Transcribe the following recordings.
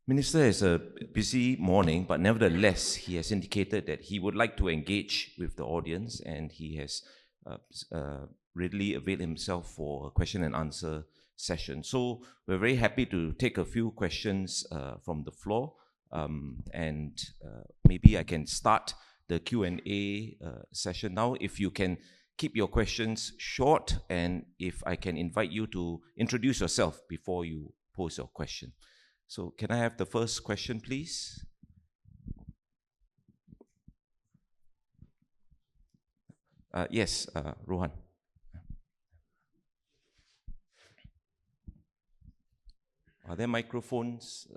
Minister has a busy morning, but nevertheless, he has indicated that he would like to engage with the audience, and he has readily availed himself for a question and answer session. So we're very happy to take a few questions from the floor, and maybe I can start the Q&A session now. If you can keep your questions short, and if I can invite you to introduce yourself before you pose your question. So can I have the first question, please? Yes, Rohan. Are there microphones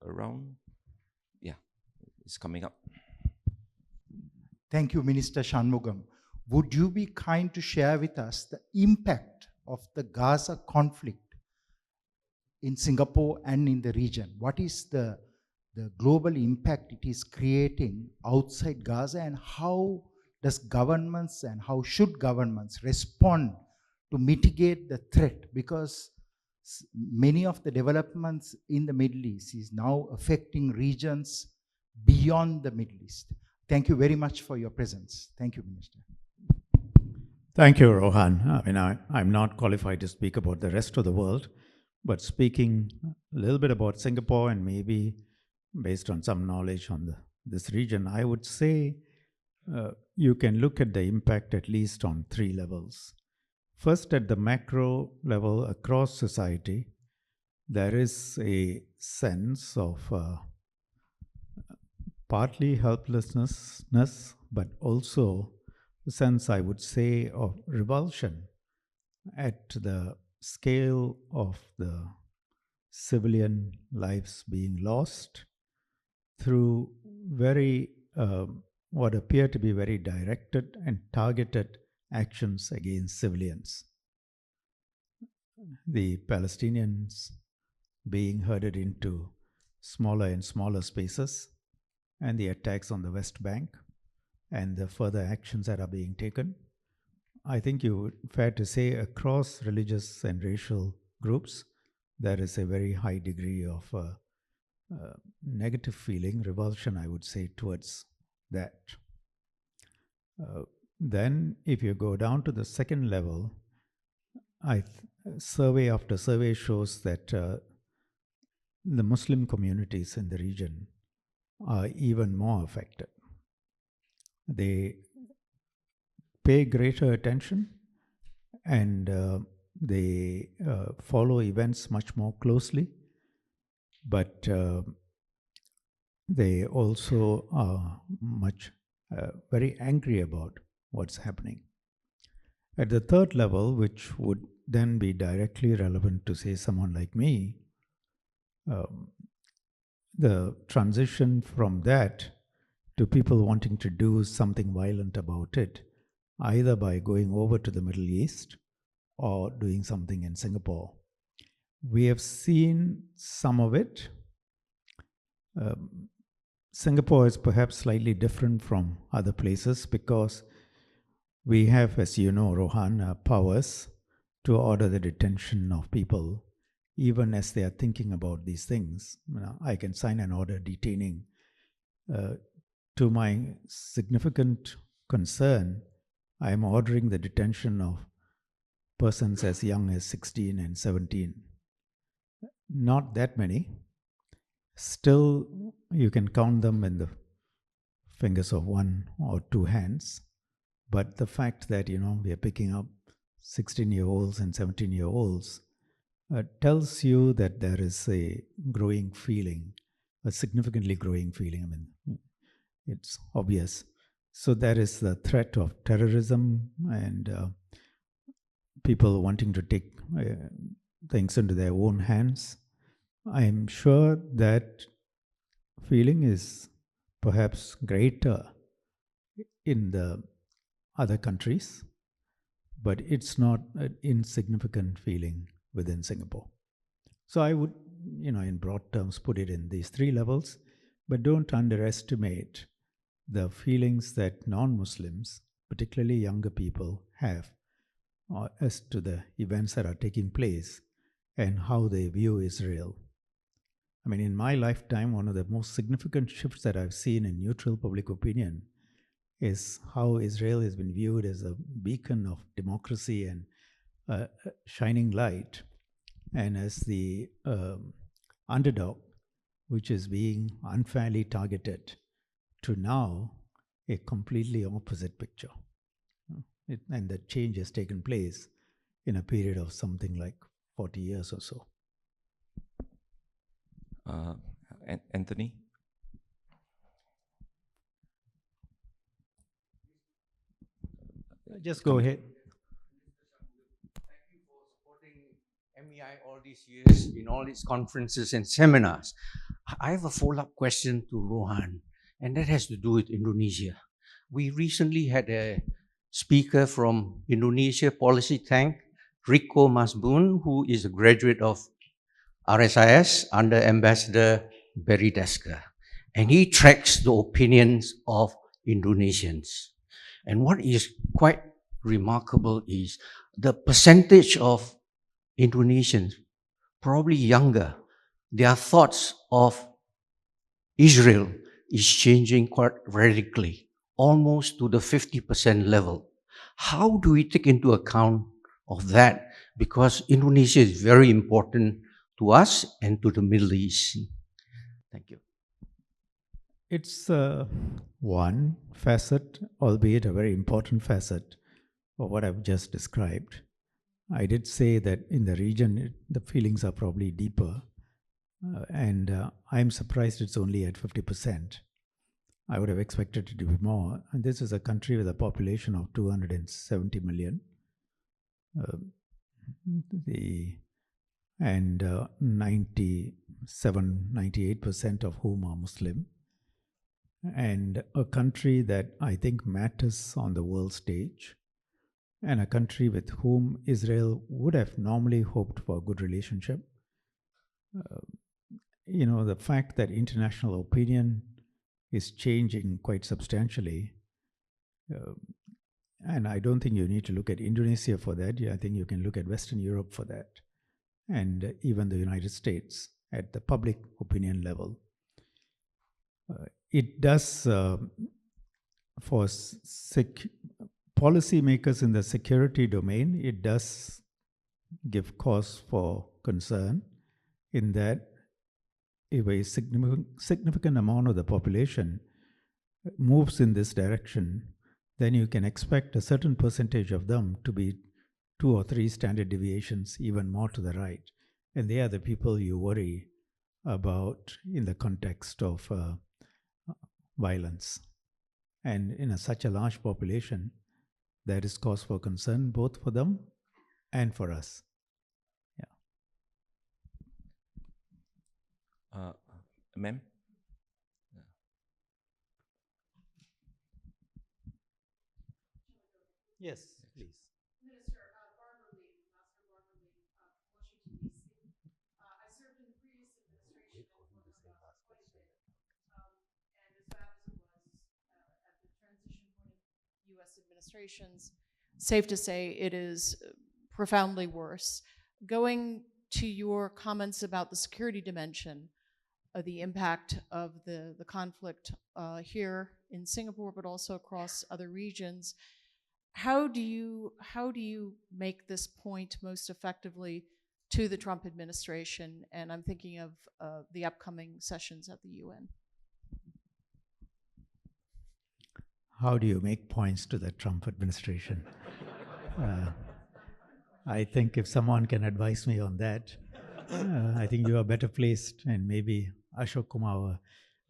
around? Yeah, it's coming up. Thank you, Minister Shanmugam. Would you be kind to share with us the impact of the Gaza conflict in Singapore and in the region? What is the global impact it is creating outside Gaza, and how does governments and how should governments respond to mitigate the threat? Because many of the developments in the Middle East is now affecting regions beyond the Middle East. Thank you very much for your presence. Thank you, Minister. Thank you, Rohan. I'm not qualified to speak about the rest of the world, but speaking a little bit about Singapore and maybe based on some knowledge on this region, I would say you can look at the impact at least on three levels. First, at the macro level across society, there is a sense of partly helplessness, but also a sense, I would say, of revulsion at the scale of the civilian lives being lost through very, what appear to be very directed and targeted actions against civilians. The Palestinians being herded into smaller and smaller spaces, and the attacks on the West Bank, and the further actions that are being taken. I think fair to say across religious and racial groups, there is a very high degree of negative feeling, revulsion, I would say, towards that. Then, if you go down to the second level, survey after survey shows that the Muslim communities in the region are even more affected. They pay greater attention, and they follow events much more closely, but they also are very angry about what's happening. At the third level, which would then be directly relevant to, say, someone like me, the transition from that to people wanting to do something violent about it, either by going over to the Middle East or doing something in Singapore. We have seen some of it. Singapore is perhaps slightly different from other places because we have, as you know, Rohan, powers to order the detention of people even as they are thinking about these things. I can sign an order detaining. To my significant concern, I am ordering the detention of persons as young as 16 and 17. Not that many. Still, you can count them in the fingers of one or two hands. But the fact that, we are picking up 16-year-olds and 17-year-olds tells you that there is a growing feeling, a significantly growing feeling. It's obvious. So there is the threat of terrorism and people wanting to take things into their own hands. I am sure that feeling is perhaps greater in the other countries, but it's not an insignificant feeling within Singapore. So I would, in broad terms, put it in these three levels, but don't underestimate the feelings that non-Muslims, particularly younger people, have as to the events that are taking place and how they view Israel. mean, in my lifetime, one of the most significant shifts that I've seen in neutral public opinion is how Israel has been viewed as a beacon of democracy and a shining light, and as the underdog, which is being unfairly targeted, to now a completely opposite picture. And that change has taken place in a period of something like 40 years or so. Anthony? Just go ahead. Thank you for supporting MEI all these years in all its conferences and seminars. I have a follow-up question to Rohan, and that has to do with Indonesia. We recently had a speaker from Indonesia Policy Tank, Rico Masbun, who is a graduate of RSIS under Ambassador Barry Desker. And he tracks the opinions of Indonesians. And what is quite remarkable is the percentage of Indonesians, probably younger, their thoughts of Israel is changing quite radically, almost to the 50% level. How do we take into account of that? Because Indonesia is very important to us and to the Middle East. Thank you. It's one facet, albeit a very important facet, of what I've just described. I did say that in the region, the feelings are probably deeper, and I'm surprised it's only at 50%. I would have expected it to be more. And this is a country with a population of 270 million. And 98% of whom are Muslim. And a country that I think matters on the world stage, and a country with whom Israel would have normally hoped for a good relationship. The fact that international opinion is changing quite substantially, and I don't think you need to look at Indonesia for that. I think you can look at Western Europe for that, and even the United States at the public opinion level. It does, for policymakers in the security domain, it does give cause for concern in that if a significant amount of the population moves in this direction, then you can expect a certain percentage of them to be 2 or 3 standard deviations, even more to the right. And they are the people you worry about in the context of violence. And in such a large population, there is cause for concern both for them and for us. Ma'am? Yes, please. Minister, Barbara Lee, Ambassador Barbara Lee, Washington, D.C. I served in the previous administration quite a bit. And as bad as it was at the transition point of U.S. administrations, safe to say it is profoundly worse. Going to your comments about the security dimension, the impact of the conflict here in Singapore, but also across other regions, how do you make this point most effectively to the Trump administration? And I'm thinking of the upcoming sessions at the UN. How do you make points to the Trump administration? I think if someone can advise me on that, I think you are better placed, and maybe Ashok Kumar, our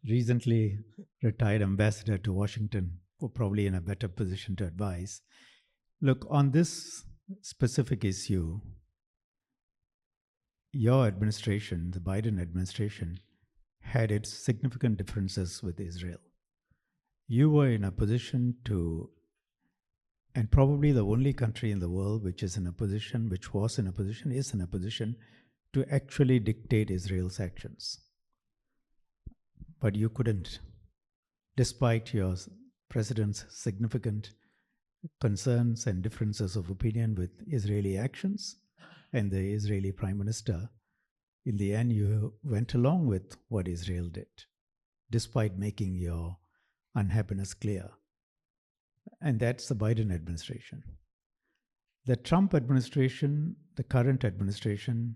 recently retired ambassador to Washington, were probably in a better position to advise. Look, on this specific issue, your administration, the Biden administration, had its significant differences with Israel. You were in a position to, and probably the only country in the world which is in a position to actually dictate Israel's actions. But you couldn't, despite your president's significant concerns and differences of opinion with Israeli actions and the Israeli Prime Minister. in the end, you went along with what Israel did, despite making your unhappiness clear. And that's the Biden administration. The Trump administration, the current administration,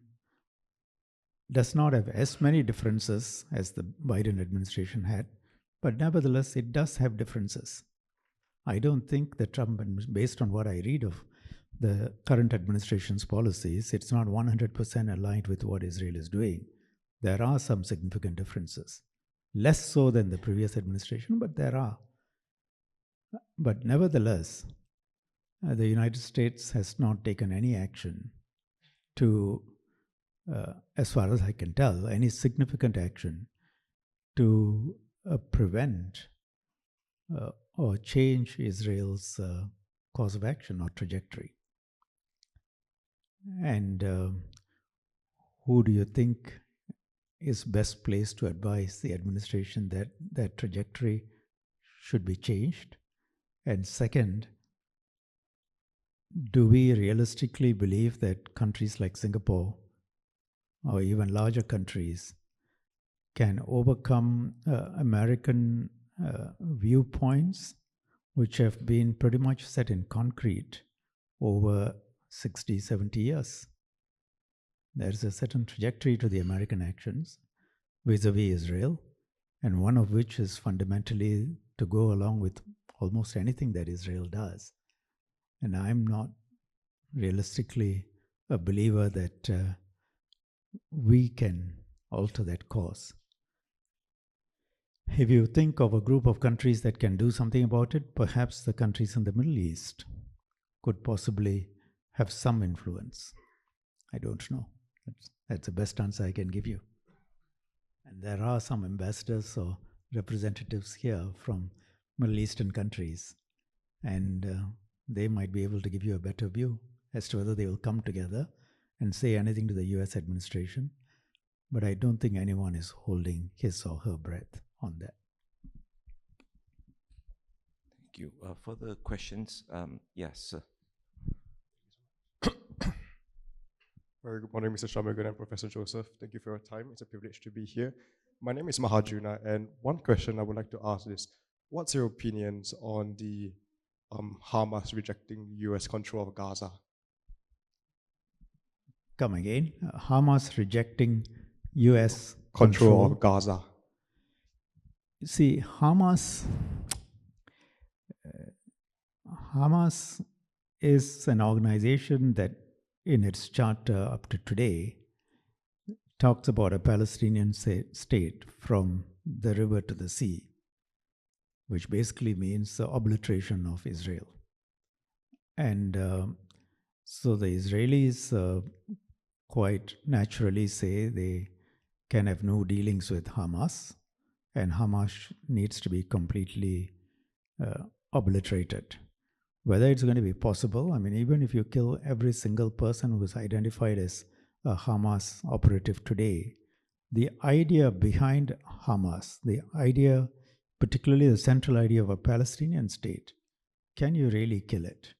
does not have as many differences as the Biden administration had, but nevertheless, it does have differences. I don't think that Trump, based on what I read of the current administration's policies, it's not 100% aligned with what Israel is doing. There are some significant differences. Less so than the previous administration, but there are. But nevertheless, the United States has not taken any action to, as far as I can tell, any significant action to prevent or change Israel's course of action or trajectory. And who do you think is best placed to advise the administration that that trajectory should be changed? And second, do we realistically believe that countries like Singapore or even larger countries can overcome American viewpoints which have been pretty much set in concrete over 60, 70 years? There's a certain trajectory to the American actions vis-a-vis Israel, and one of which is fundamentally to go along with almost anything that Israel does. And I'm not realistically a believer that we can alter that course. If you think of a group of countries that can do something about it, perhaps the countries in the Middle East could possibly have some influence. I don't know. That's the best answer I can give you. And there are some ambassadors or representatives here from Middle Eastern countries, and they might be able to give you a better view as to whether they will come together and say anything to the US administration. But I don't think anyone is holding his or her breath on that. Thank you. Further questions? Yes, sir. Very good morning, Mr. Shanmugam and Professor Joseph. Thank you for your time. It's a privilege to be here. My name is Mahajuna, and one question I would like to ask is, what's your opinions on the Hamas rejecting US control of Gaza? Come again. Hamas rejecting US Control of Gaza. See, Hamas is an organization that in its charter up to today talks about a Palestinian state from the river to the sea, which basically means the obliteration of Israel. And so the Israelis quite naturally say they can have no dealings with Hamas, and Hamas needs to be completely obliterated. Whether it's going to be possible, I mean, even if you kill every single person who is identified as a Hamas operative today, the idea behind Hamas, the idea, particularly the central idea of a Palestinian state, can you really kill it?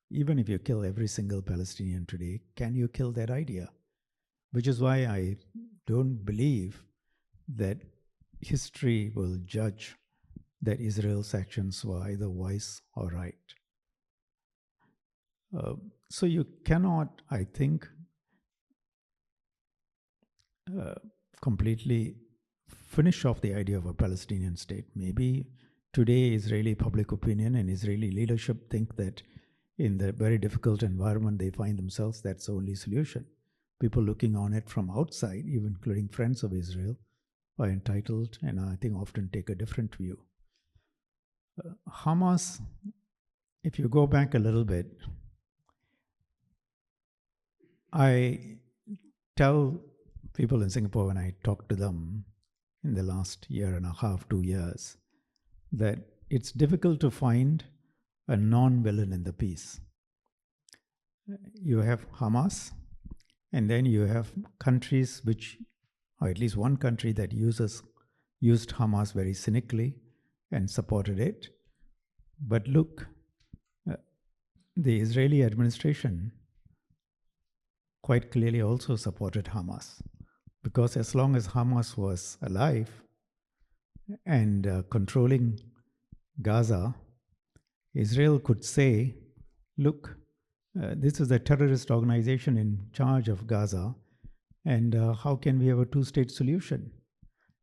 Even if you kill every single Palestinian today, can you kill that idea? Which is why I don't believe that history will judge that Israel's actions were either wise or right. So you cannot, I think, completely finish off the idea of a Palestinian state. Maybe today Israeli public opinion and Israeli leadership think that in the very difficult environment they find themselves, that's the only solution. People looking on it from outside, even including friends of Israel, are entitled and I think often take a different view. Hamas, if you go back a little bit, I tell people in Singapore when I talk to them in the last year and a half, 2 years, that it's difficult to find a non-villain in the piece. You have Hamas, and then you have countries which, or at least one country that used Hamas very cynically and supported it. But look, the Israeli administration quite clearly also supported Hamas. Because as long as Hamas was alive and controlling Gaza, Israel could say, look, this is a terrorist organization in charge of Gaza, and how can we have a two-state solution?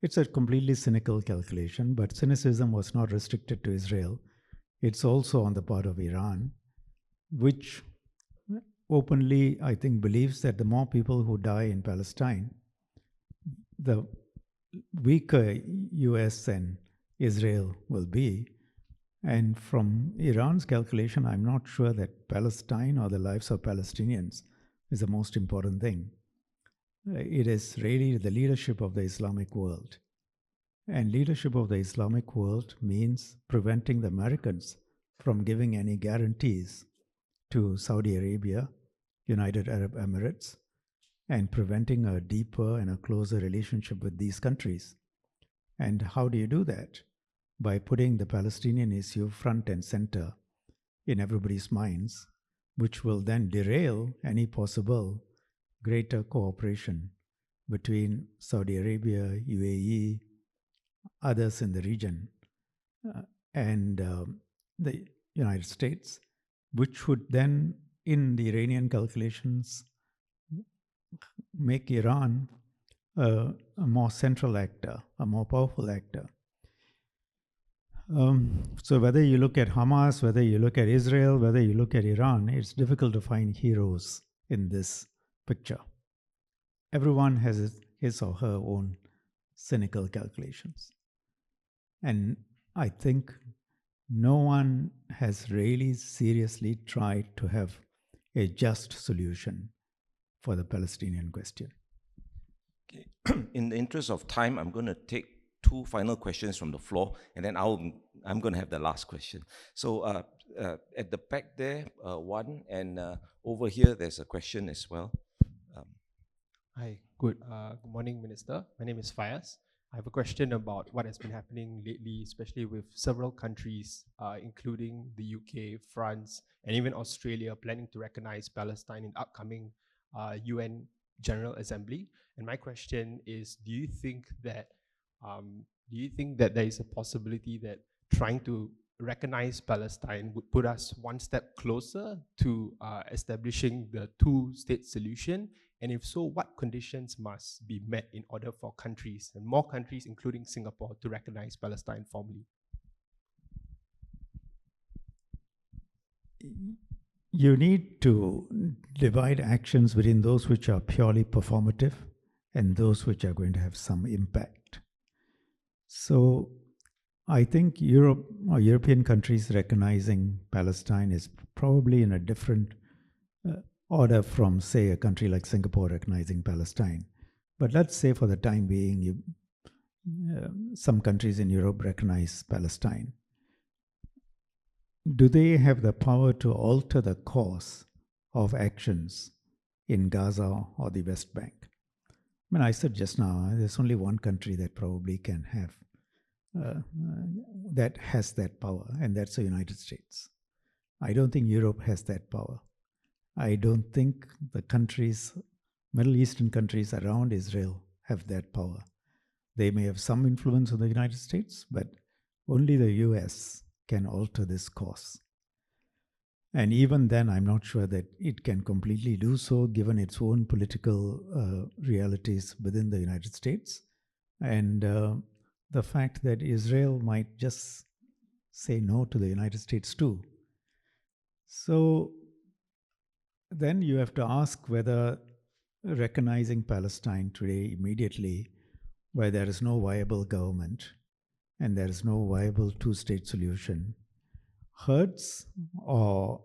It's a completely cynical calculation, but cynicism was not restricted to Israel. It's also on the part of Iran, which openly, I think, believes that the more people who die in Palestine, the weaker US and Israel will be. And from Iran's calculation, I'm not sure that Palestine or the lives of Palestinians is the most important thing. It is really the leadership of the Islamic world. And leadership of the Islamic world means preventing the Americans from giving any guarantees to Saudi Arabia, United Arab Emirates, and preventing a deeper and a closer relationship with these countries. And how do you do that? By putting the Palestinian issue front and center in everybody's minds, which will then derail any possible greater cooperation between Saudi Arabia, UAE, others in the region, and the United States, which would then, in the Iranian calculations, make Iran a more central actor, a more powerful actor. So whether you look at Hamas, whether you look at Israel, whether you look at Iran, it's difficult to find heroes in this picture. Everyone has his or her own cynical calculations. And I think no one has really seriously tried to have a just solution for the Palestinian question. Okay. In the interest of time, I'm going to take two final questions from the floor, and then I'm going to have the last question. So at the back there, one, and over here, there's a question as well. Hi, good morning, Minister. My name is Fayaz. I have a question about what has been happening lately, especially with several countries, including the UK, France, and even Australia, planning to recognize Palestine in upcoming UN General Assembly. And my question is, do you think that there is a possibility that trying to recognize Palestine would put us one step closer to establishing the two-state solution? And if so, what conditions must be met in order for countries, and more countries, including Singapore, to recognize Palestine formally? You need to divide actions between those which are purely performative and those which are going to have some impact. So I think Europe or European countries recognizing Palestine is probably in a different order from, say, a country like Singapore recognizing Palestine. But let's say for the time being, some countries in Europe recognize Palestine. Do they have the power to alter the course of actions in Gaza or the West Bank? I mean, I said just now, there's only one country that probably can have, that has that power, and that's the United States. I don't think Europe has that power. I don't think the countries, Middle Eastern countries around Israel have that power. They may have some influence on the United States, but only the US can alter this course. And even then, I'm not sure that it can completely do so, given its own political realities within the United States. And the fact that Israel might just say no to the United States too. So then you have to ask whether recognizing Palestine today immediately, where there is no viable government and there is no viable two-state solution, hurts or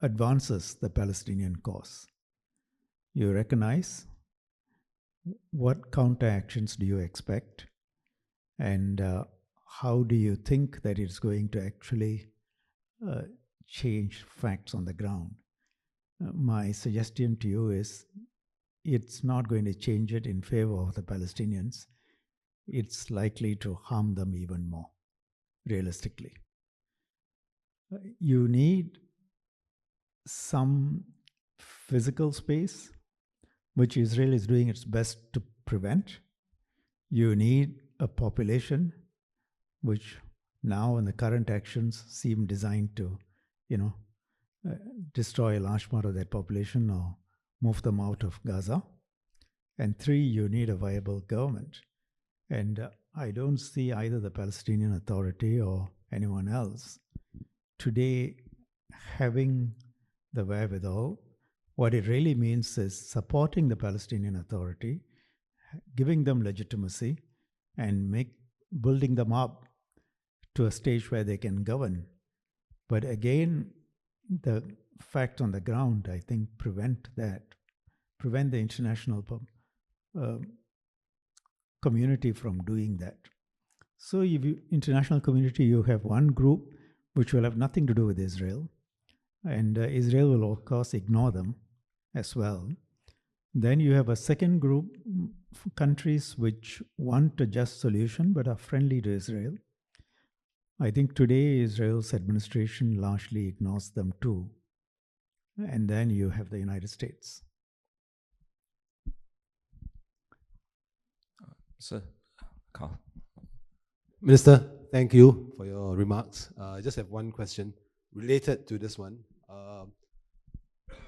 advances the Palestinian cause. You recognize what counteractions do you expect, and how do you think that it's going to actually change facts on the ground. My suggestion to you is it's not going to change it in favor of the Palestinians. It's likely to harm them even more, realistically. You need some physical space which Israel is doing its best to prevent. You need a population which now in the current actions seem designed to, destroy a large part of that population or move them out of Gaza. And 3, you need a viable government. And I don't see either the Palestinian Authority or anyone else today having the wherewithal. What it really means is supporting the Palestinian Authority, giving them legitimacy, and building them up to a stage where they can govern. But again, the fact on the ground, I think, prevent the international community from doing that. So international community, you have one group which will have nothing to do with Israel, and Israel will of course ignore them as well. Then you have a second group, countries which want a just solution but are friendly to Israel. I think today Israel's administration largely ignores them too. And then you have the United States. Sir, Carl. Minister, thank you for your remarks. I just have one question related to this one.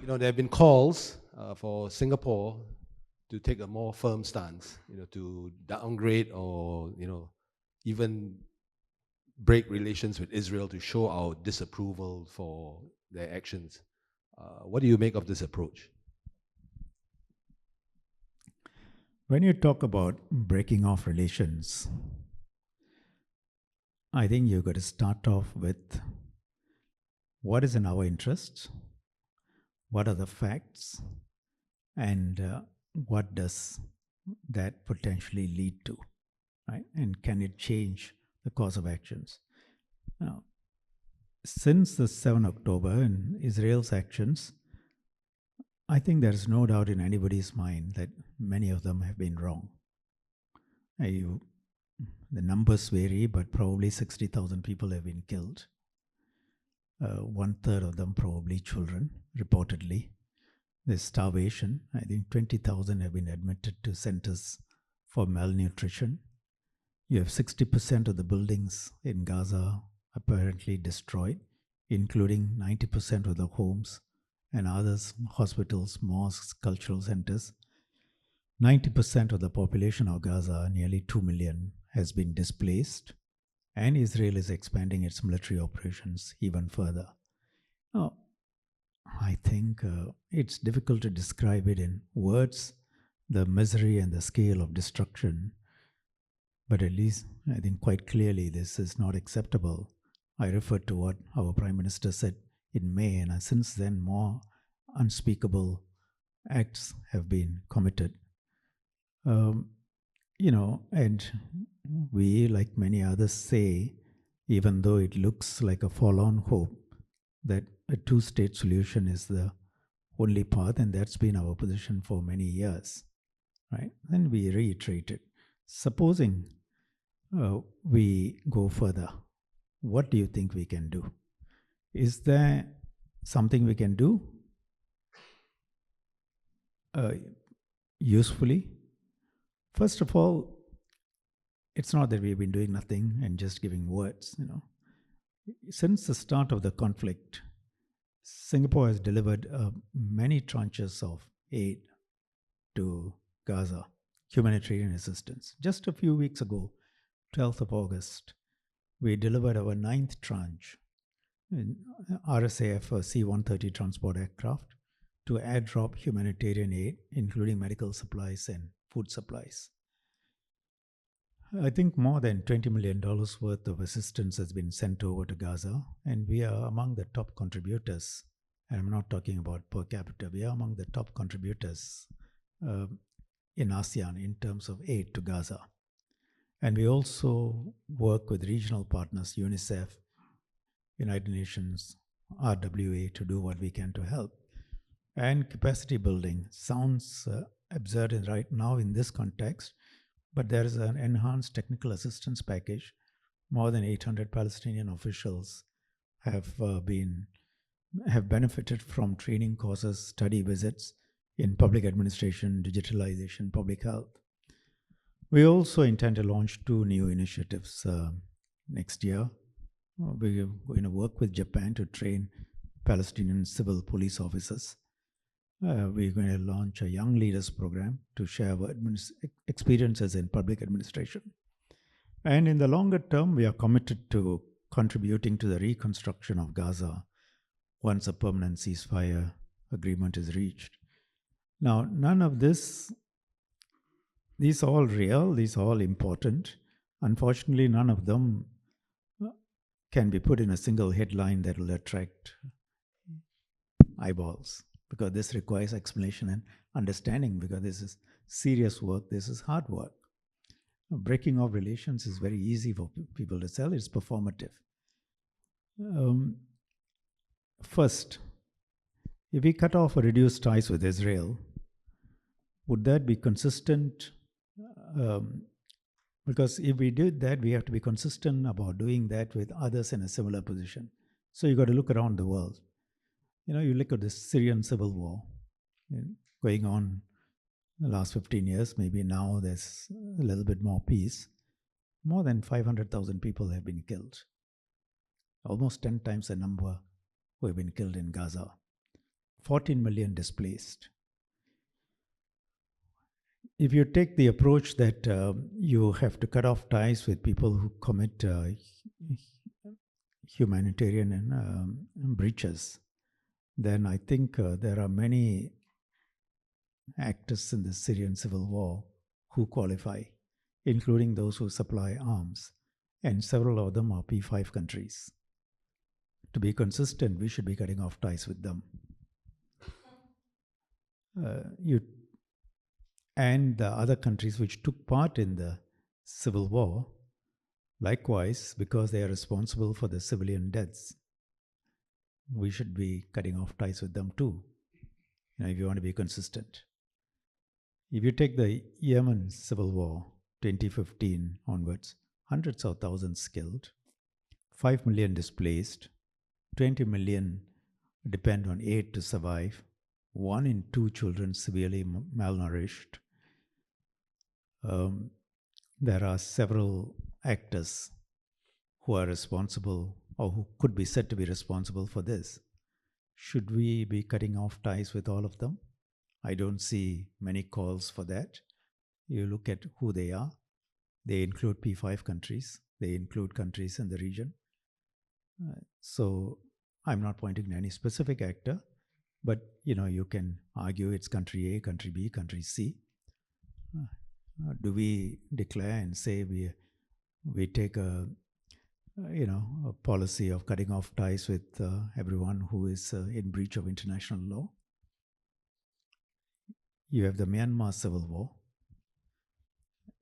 There have been calls for Singapore to take a more firm stance, to downgrade or, even break relations with Israel to show our disapproval for their actions. What do you make of this approach? When you talk about breaking off relations, I think you've got to start off with what is in our interests, what are the facts, and what does that potentially lead to, right? And can it change the course of actions? Now, since the 7 October and Israel's actions, I think there is no doubt in anybody's mind that many of them have been wrong. The numbers vary, but probably 60,000 people have been killed. 1/3 of them probably children, reportedly. There's starvation. I think 20,000 have been admitted to centers for malnutrition. You have 60% of the buildings in Gaza apparently destroyed, including 90% of the homes and others, hospitals, mosques, cultural centers. 90% of the population of Gaza, nearly 2 million, has been displaced, and Israel is expanding its military operations even further. Now, I think it's difficult to describe it in words, the misery and the scale of destruction, but at least I think quite clearly this is not acceptable. I refer to what our Prime Minister said in May, and since then more unspeakable acts have been committed. And we, like many others, say, even though it looks like a forlorn hope, that a two-state solution is the only path, and that's been our position for many years, right? And we reiterate it. Supposing we go further, what do you think we can do? Is there something we can do usefully? First of all, it's not that we've been doing nothing and just giving words. Since the start of the conflict, Singapore has delivered many tranches of aid to Gaza, humanitarian assistance. Just a few weeks ago, 12th of August, we delivered our 9th tranche, RSAF, a C-130 transport aircraft, to airdrop humanitarian aid, including medical supplies and food supplies. I think more than $20 million worth of assistance has been sent over to Gaza, and we are among the top contributors. And I'm not talking about per capita, we are among the top contributors in ASEAN in terms of aid to Gaza. And we also work with regional partners, UNICEF, United Nations, RWA, to do what we can to help. And capacity building sounds absurd right now in this context, but there is an enhanced technical assistance package. More than 800 Palestinian officials have benefited from training courses, study visits in public administration, digitalization, public health. We also intend to launch 2 new initiatives next year. We're going to work with Japan to train Palestinian civil police officers. We're going to launch a Young Leaders Program to share our experiences in public administration. And in the longer term, we are committed to contributing to the reconstruction of Gaza once a permanent ceasefire agreement is reached. Now, none of this, these are all real, these are all important. Unfortunately, none of them can be put in a single headline that will attract eyeballs, because this requires explanation and understanding, because this is serious work, this is hard work. Breaking of relations is very easy for people to sell, it's performative. First, if we cut off or reduce ties with Israel, would that be consistent? Because if we did that, we have to be consistent about doing that with others in a similar position. So you got to look around the world. You know, you look at the Syrian civil war going on the last 15 years. Maybe now there's a little bit more peace. More than 500,000 people have been killed. Almost 10 times the number who have been killed in Gaza. 14 million displaced. If you take the approach that you have to cut off ties with people who commit humanitarian breaches, then I think there are many actors in the Syrian civil war who qualify, including those who supply arms, and several of them are P5 countries. To be consistent, we should be cutting off ties with them. And the other countries which took part in the civil war, likewise, because they are responsible for the civilian deaths, we should be cutting off ties with them too, if you want to be consistent. If you take the Yemen civil war, 2015 onwards, hundreds of thousands killed, 5 million displaced, 20 million depend on aid to survive, 1 in 2 children severely malnourished. There are several actors who are responsible or who could be said to be responsible for this. Should we be cutting off ties with all of them? I don't see many calls for that. You look at who they are. They include P5 countries. They include countries in the region. So I'm not pointing to any specific actor, but you can argue it's country A, country B, country C. Do we declare and say we take a policy of cutting off ties with everyone who is in breach of international law? You have the Myanmar civil war,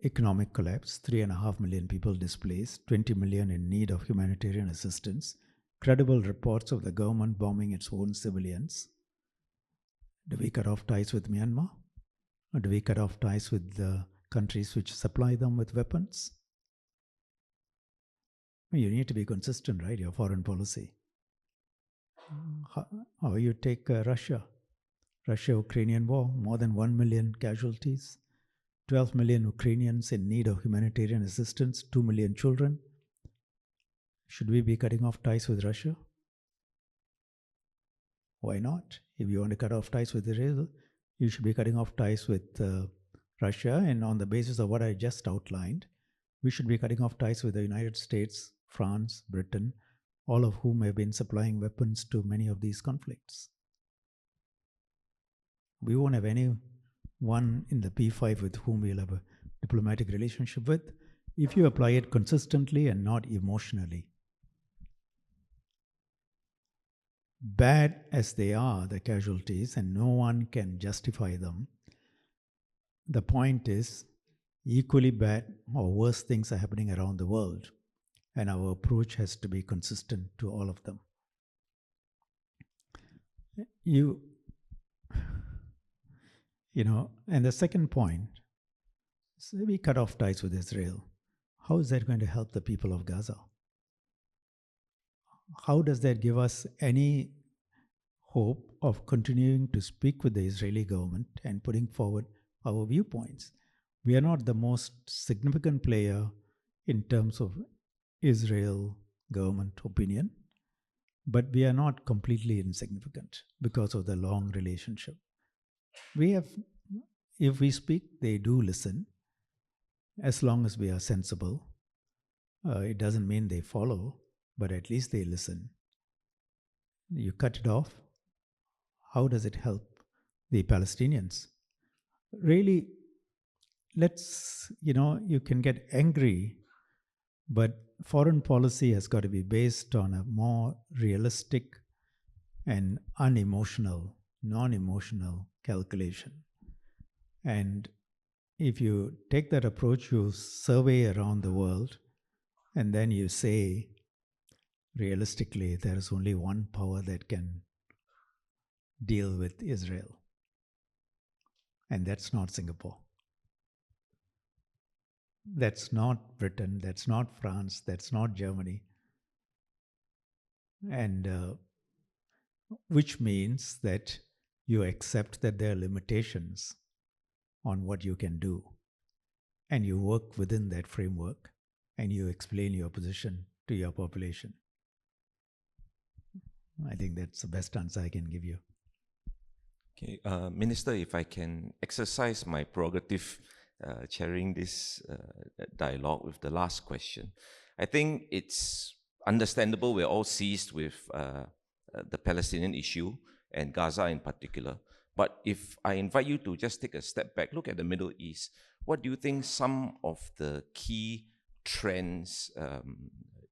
economic collapse, 3.5 million people displaced, 20 million in need of humanitarian assistance, credible reports of the government bombing its own civilians. Do we cut off ties with Myanmar? Or do we cut off ties with the countries which supply them with weapons? You need to be consistent, right? Your foreign policy. Or you take Russia. Russia-Ukrainian war, more than 1 million casualties, 12 million Ukrainians in need of humanitarian assistance, 2 million children. Should we be cutting off ties with Russia? Why not? If you want to cut off ties with Israel, you should be cutting off ties with Russia, and on the basis of what I just outlined, we should be cutting off ties with the United States, France, Britain, all of whom have been supplying weapons to many of these conflicts. We won't have anyone in the P5 with whom we'll have a diplomatic relationship with if you apply it consistently and not emotionally. Bad as they are, the casualties, and no one can justify them, the point is equally bad or worse things are happening around the world, and our approach has to be consistent to all of them. And the second point, so we cut off ties with Israel. How is that going to help the people of Gaza? How does that give us any hope of continuing to speak with the Israeli government and putting forward our viewpoints. We are not the most significant player in terms of Israel government opinion, but we are not completely insignificant because of the long relationship. If we speak, they do listen, as long as we are sensible. It doesn't mean they follow, but at least they listen. You cut it off, how does it help the Palestinians? Really, you can get angry, but foreign policy has got to be based on a more realistic and unemotional, non-emotional calculation. And if you take that approach, you survey around the world, and then you say, realistically, there is only one power that can deal with Israel, and that's not Singapore. That's not Britain, that's not France, that's not Germany. And which means that you accept that there are limitations on what you can do. And you work within that framework and you explain your position to your population. I think that's the best answer I can give you. Okay, Minister, if I can exercise my prerogative chairing this dialogue with the last question. I think it's understandable we're all seized with the Palestinian issue and Gaza in particular. But if I invite you to just take a step back, look at the Middle East, what do you think some of the key trends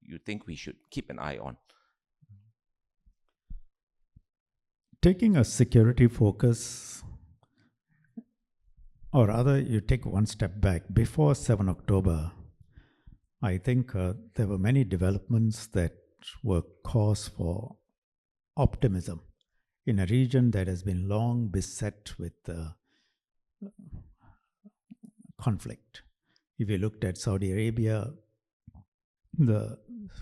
you think we should keep an eye on? Taking a security focus, or rather you take one step back, before 7 October, I think there were many developments that were cause for optimism in a region that has been long beset with conflict. If you looked at Saudi Arabia, the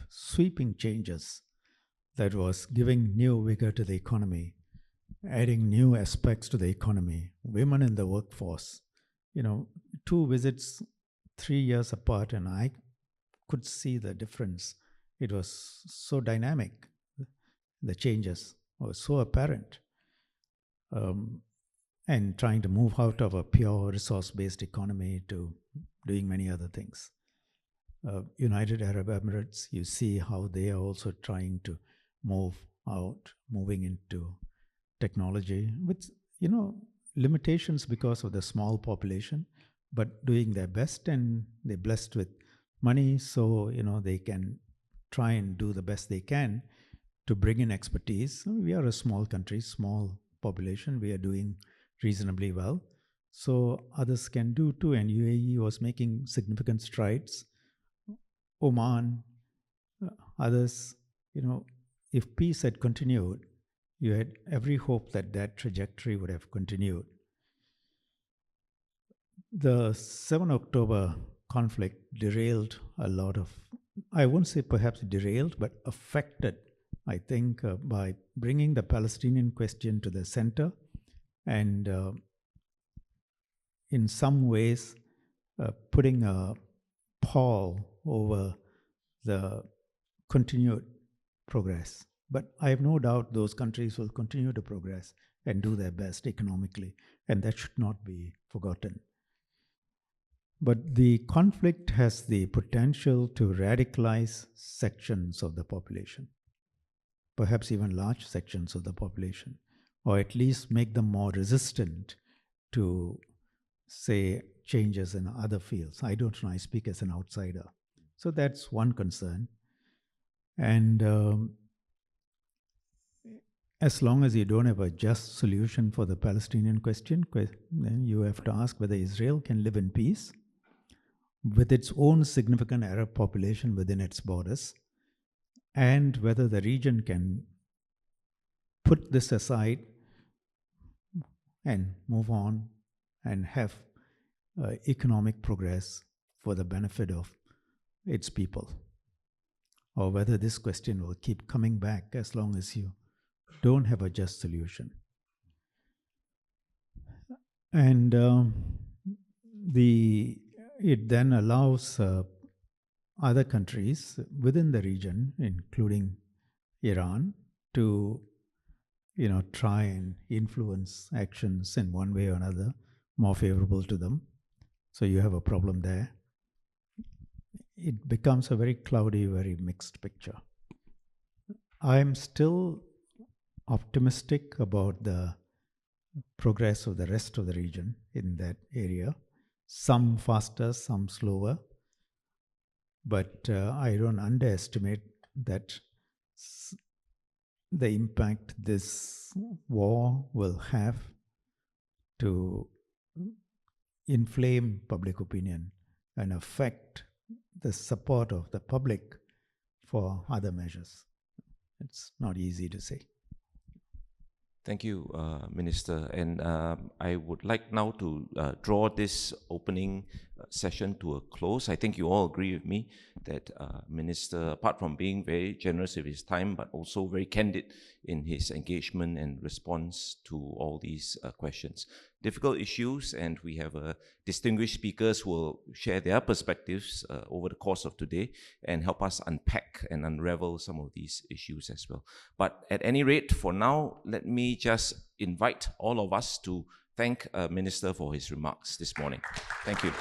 sweeping changes that was giving new vigor to the economy, adding new aspects to the economy, women in the workforce. 2 visits 3 years apart, and I could see the difference. It was so dynamic. The changes were so apparent. And trying to move out of a pure resource-based economy to doing many other things. United Arab Emirates, you see how they are also trying to move out, moving into technology with, limitations because of the small population, but doing their best, and they're blessed with money, so, they can try and do the best they can to bring in expertise. We are a small country, small population, we are doing reasonably well. So others can do too, and UAE was making significant strides. Oman, others, if peace had continued, you had every hope that that trajectory would have continued. The 7 October conflict derailed a lot of, I won't say perhaps derailed, but affected, I think, by bringing the Palestinian question to the center and in some ways putting a pall over the continued progress. But I have no doubt those countries will continue to progress and do their best economically, and that should not be forgotten. But the conflict has the potential to radicalize sections of the population, perhaps even large sections of the population, or at least make them more resistant to, say, changes in other fields. I don't know, I speak as an outsider. So that's one concern. And as long as you don't have a just solution for the Palestinian question, then you have to ask whether Israel can live in peace with its own significant Arab population within its borders, and whether the region can put this aside and move on and have economic progress for the benefit of its people, or whether this question will keep coming back as long as you don't have a just solution. And it then allows other countries within the region, including Iran, to try and influence actions in one way or another more favorable to them. So you have a problem there. It becomes a very cloudy, very mixed picture. I'm still optimistic about the progress of the rest of the region in that area. Some faster, some slower. But I don't underestimate that the impact this war will have to inflame public opinion and affect the support of the public for other measures. It's not easy to say. Thank you, Minister. And I would like now to draw this opening session to a close. I think you all agree with me that Minister, apart from being very generous with his time, but also very candid in his engagement and response to all these questions. Difficult issues, and we have distinguished speakers who will share their perspectives over the course of today and help us unpack and unravel some of these issues as well. But at any rate, for now, let me just invite all of us to thank Minister for his remarks this morning. Thank you.